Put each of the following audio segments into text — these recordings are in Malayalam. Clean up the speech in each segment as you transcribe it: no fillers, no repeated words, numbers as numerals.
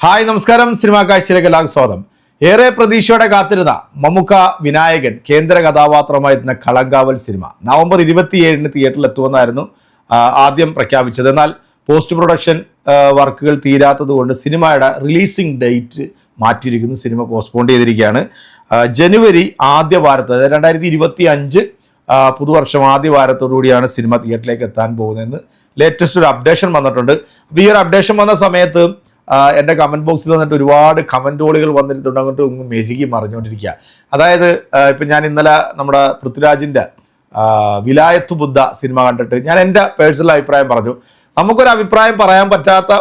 ഹായ് നമസ്കാരം. സിനിമാ കാഴ്ചയിലേക്ക് എല്ലാവർക്കും സ്വാഗതം. ഏറെ പ്രതീക്ഷയോടെ കാത്തിരുന്ന മമ്മൂക്ക വിനായകൻ കേന്ദ്ര കഥാപാത്രമായിരുന്ന കളങ്കാവൽ സിനിമ നവംബർ 27 തിയേറ്ററിൽ എത്തുമെന്നായിരുന്നു ആദ്യം പ്രഖ്യാപിച്ചത്. എന്നാൽ പോസ്റ്റ് പ്രൊഡക്ഷൻ വർക്കുകൾ തീരാത്തത് കൊണ്ട് സിനിമയുടെ റിലീസിംഗ് ഡേറ്റ് മാറ്റിയിരിക്കുന്നു. സിനിമ പോസ്റ്റ്പോൺ ചെയ്തിരിക്കുകയാണ്. ജനുവരി ആദ്യ വാരത്ത്, അതായത് 2025 പുതുവർഷം ആദ്യ വാരത്തോടുകൂടിയാണ് സിനിമ തിയേറ്ററിലേക്ക് എത്താൻ പോകുന്നതെന്ന് ലേറ്റസ്റ്റ് ഒരു അപ്ഡേഷൻ വന്നിട്ടുണ്ട്. അപ്പോൾ ഈ ഒരു അപ്ഡേഷൻ വന്ന സമയത്ത് എൻ്റെ കമൻറ്റ് ബോക്സിൽ വന്നിട്ട് ഒരുപാട് കമൻറ്റുകൾ വന്നിട്ടുണ്ട്. അങ്ങോട്ട് മെഴുകി മറിഞ്ഞുകൊണ്ടിരിക്കുക. അതായത് ഇപ്പം ഞാൻ ഇന്നലെ നമ്മുടെ പൃഥ്വിരാജിൻ്റെ വിലായത്ത് ബുദ്ധ സിനിമ കണ്ടിട്ട് ഞാൻ എൻ്റെ പേഴ്സണൽ അഭിപ്രായം പറഞ്ഞു. നമുക്കൊരു അഭിപ്രായം പറയാൻ പറ്റാത്ത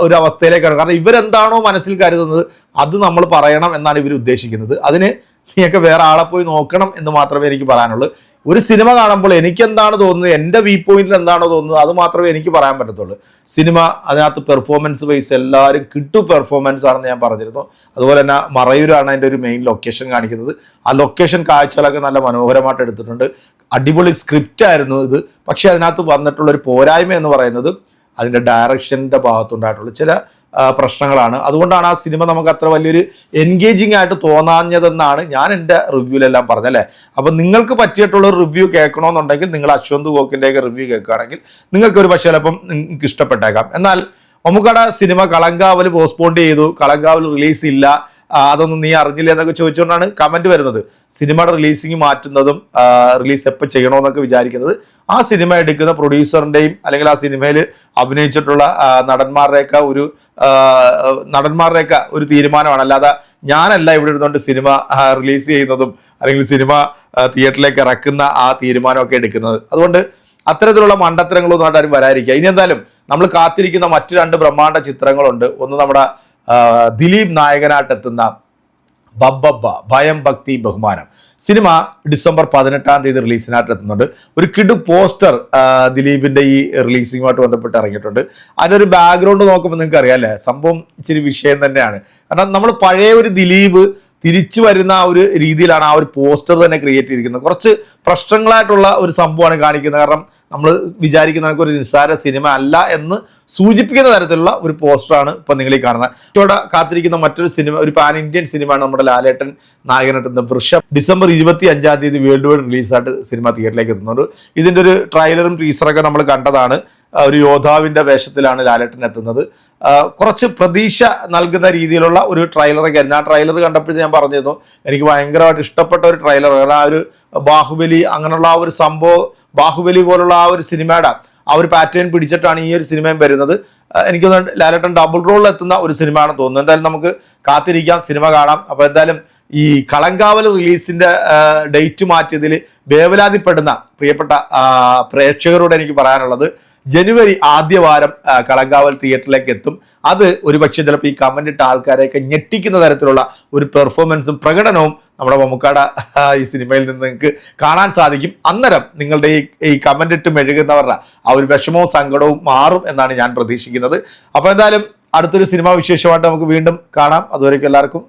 ഒരു അവസ്ഥയിലേക്കാണ്. കാരണം ഇവരെന്താണോ മനസ്സിൽ കരുതുന്നത് അത് നമ്മൾ പറയണം എന്നാണ് ഇവർ ഉദ്ദേശിക്കുന്നത്. അതിന് നീയൊക്കെ വേറെ ആളെ പോയി നോക്കണം എന്ന് മാത്രമേ എനിക്ക് പറയാനുള്ളൂ. ഒരു സിനിമ കാണുമ്പോൾ എനിക്ക് എന്താണ് തോന്നുന്നത്, എൻ്റെ വ്യൂ പോയിന്റിൽ എന്താണോ തോന്നുന്നത് അത് മാത്രമേ എനിക്ക് പറയാൻ പറ്റത്തുള്ളൂ. സിനിമ അതിനകത്ത് പെർഫോമൻസ് വൈസ് എല്ലാവരും കിട്ടു പെർഫോമൻസ് ആണെന്ന് ഞാൻ പറഞ്ഞിരുന്നു. അതുപോലെ തന്നെ മറയൂരാണ് അതിൻ്റെ ഒരു മെയിൻ ലൊക്കേഷൻ കാണിക്കുന്നത്. ആ ലൊക്കേഷൻ കാഴ്ചകളൊക്കെ നല്ല മനോഹരമായിട്ട് എടുത്തിട്ടുണ്ട്. അടിപൊളി സ്ക്രിപ്റ്റ് ആയിരുന്നു ഇത്. പക്ഷേ അതിനകത്ത് വന്നിട്ടുള്ളൊരു പോരായ്മ എന്ന് പറയുന്നത് അതിൻ്റെ ഡയറക്ഷൻ്റെ ഭാഗത്തുണ്ടായിട്ടുള്ള ചില പ്രശ്നങ്ങളാണ്. അതുകൊണ്ടാണ് ആ സിനിമ നമുക്ക് അത്ര വലിയൊരു എൻഗേജിങ് ആയിട്ട് തോന്നാഞ്ഞതെന്നാണ് ഞാൻ എൻ്റെ റിവ്യൂലെല്ലാം പറഞ്ഞല്ലേ. അപ്പം നിങ്ങൾക്ക് പറ്റിയിട്ടുള്ള ഒരു റിവ്യൂ കേൾക്കണമെന്നുണ്ടെങ്കിൽ നിങ്ങൾ അശ്വന്ത് ഗോക്കിൻ്റെയൊക്കെ റിവ്യൂ കേൾക്കുകയാണെങ്കിൽ നിങ്ങൾക്കൊരു പക്ഷേ ചിലപ്പം നിങ്ങൾക്ക് ഇഷ്ടപ്പെട്ടേക്കാം. എന്നാൽ മമ്മൂക്കയുടെ സിനിമ കളങ്കാവൽ പോസ്റ്റ്പോൺ ചെയ്തു, കളങ്കാവൽ റിലീസ് ഇല്ല, അതൊന്നും നീ അറിഞ്ഞില്ല എന്നൊക്കെ ചോദിച്ചുകൊണ്ടാണ് കമൻറ്റ് വരുന്നത്. സിനിമയുടെ റിലീസിങ് മാറ്റുന്നതും റിലീസ് എപ്പോൾ ചെയ്യണമെന്നൊക്കെ വിചാരിക്കുന്നത് ആ സിനിമ എടുക്കുന്ന പ്രൊഡ്യൂസറിൻ്റെയും അല്ലെങ്കിൽ ആ സിനിമയിൽ അഭിനയിച്ചിട്ടുള്ള നടന്മാരുടെയൊക്കെ ഒരു തീരുമാനമാണ്. അല്ലാതെ ഞാനല്ല ഇവിടെ ഇരുന്നുകൊണ്ട് സിനിമ റിലീസ് ചെയ്യുന്നതും അല്ലെങ്കിൽ സിനിമ തിയേറ്ററിലേക്ക് ഇറക്കുന്ന ആ തീരുമാനമൊക്കെ എടുക്കുന്നത്. അതുകൊണ്ട് അത്തരത്തിലുള്ള മണ്ടത്തരങ്ങളൊന്നും ആയിട്ട് ആരും വരാതിരിക്കുക. ഇനി എന്തായാലും നമ്മൾ കാത്തിരിക്കുന്ന മറ്റു 2 ബ്രഹ്മാണ്ഡ ചിത്രങ്ങളുണ്ട്. ഒന്ന് നമ്മുടെ ദിലീപ് നായകനായിട്ടെത്തുന്ന ബബ്ബബ്ബ ഭയം ഭക്തി ബഹുമാനം സിനിമ ഡിസംബർ 18 റിലീസിനായിട്ട് എത്തുന്നുണ്ട്. ഒരു കിടു പോസ്റ്റർ ദിലീപിൻ്റെ ഈ റിലീസിങ്ങുമായിട്ട് ബന്ധപ്പെട്ട് ഇറങ്ങിയിട്ടുണ്ട്. അതിനൊരു ബാക്ക്ഗ്രൗണ്ട് നോക്കുമ്പോൾ നിങ്ങൾക്ക് അറിയാം അല്ലേ, സംഭവം ഇച്ചിരി വിഷയം തന്നെയാണ്. കാരണം നമ്മൾ പഴയ ഒരു ദിലീപ് തിരിച്ചു വരുന്ന ആ ഒരു രീതിയിലാണ് ആ ഒരു പോസ്റ്റർ തന്നെ ക്രിയേറ്റ് ചെയ്തിരിക്കുന്നത്. കുറച്ച് പ്രശ്നങ്ങളായിട്ടുള്ള ഒരു സംഭവമാണ് കാണിക്കുന്നത്. കാരണം നമ്മൾ വിചാരിക്കുന്ന ഒരു നിസ്സാര സിനിമ അല്ല എന്ന് സൂചിപ്പിക്കുന്ന തരത്തിലുള്ള ഒരു പോസ്റ്ററാണ് ഇപ്പം നിങ്ങൾ ഈ കാണുന്നത്. ഇവിടെ കാത്തിരിക്കുന്ന മറ്റൊരു സിനിമ, ഒരു പാൻ ഇന്ത്യൻ സിനിമയാണ് നമ്മുടെ ലാലേട്ടൻ നായകനായിട്ടുന്ന വൃഷം. ഡിസംബർ 25 വേൾഡ് വൈഡ് റിലീസായിട്ട് സിനിമ തിയേറ്ററിലേക്ക് എത്തുന്നുണ്ട്. ഇതിൻ്റെ ഒരു ട്രailer-ഉം ടീസറൊക്കെ നമ്മൾ കണ്ടതാണ്. ഒരു യോദ്ധാവിൻ്റെ വേഷത്തിലാണ് ലാലേട്ടൻ എത്തുന്നത്. കുറച്ച് പ്രതീക്ഷ നൽകുന്ന രീതിയിലുള്ള ഒരു ട്രailer-ഒക്കെ ആയിരുന്നു. ആ ട്രailer കണ്ടപ്പോഴേ ഞാൻ പറഞ്ഞിരുന്നു എനിക്ക് ഭയങ്കരമായിട്ട് ഇഷ്ടപ്പെട്ട ഒരു ട്രailer. കാരണം ആ ഒരു ബാഹുബലി അങ്ങനെയുള്ള ആ ഒരു സംഭവം, ബാഹുബലി പോലുള്ള ആ ഒരു സിനിമയുടെ ആ ഒരു പാറ്റേൺ പിടിച്ചിട്ടാണ് ഈ ഒരു സിനിമയും വരുന്നത്. എനിക്കൊന്ന് ലാലേട്ടൻ ഡബിൾ റോളിൽ എത്തുന്ന ഒരു സിനിമയാണെന്ന് തോന്നുന്നു. എന്തായാലും നമുക്ക് കാത്തിരിക്കാം, സിനിമ കാണാം. അപ്പോൾ എന്തായാലും ഈ കളങ്കാവൽ റിലീസിൻ്റെ ഡേറ്റ് മാറ്റിയതിൽ വേവലാതിപ്പെടുന്ന പ്രിയപ്പെട്ട പ്രേക്ഷകരോട് എനിക്ക് പറയാനുള്ളത്, ജനുവരി ആദ്യ വാരം കളങ്കാവൽ തിയേറ്ററിലേക്ക് എത്തും. അത് ഒരുപക്ഷെ ചിലപ്പോൾ ഈ കമൻ്റ് ഇട്ട ആൾക്കാരെയൊക്കെ ഞെട്ടിക്കുന്ന തരത്തിലുള്ള ഒരു പെർഫോമൻസും പ്രകടനവും നമ്മുടെ മമ്മൂക്കയുടെ ഈ സിനിമയിൽ നിന്ന് നിങ്ങൾക്ക് കാണാൻ സാധിക്കും. അന്നേരം നിങ്ങളുടെ ഈ കമൻ്റ് ഇട്ട് മെഴുകുന്നവരുടെ ആ ഒരു വിഷമവും സങ്കടവും മാറും എന്നാണ് ഞാൻ പ്രതീക്ഷിക്കുന്നത്. അപ്പോൾ എന്തായാലും അടുത്തൊരു സിനിമാ വിശേഷമായിട്ട് നമുക്ക് വീണ്ടും കാണാം. അതുവരേക്കും എല്ലാവർക്കും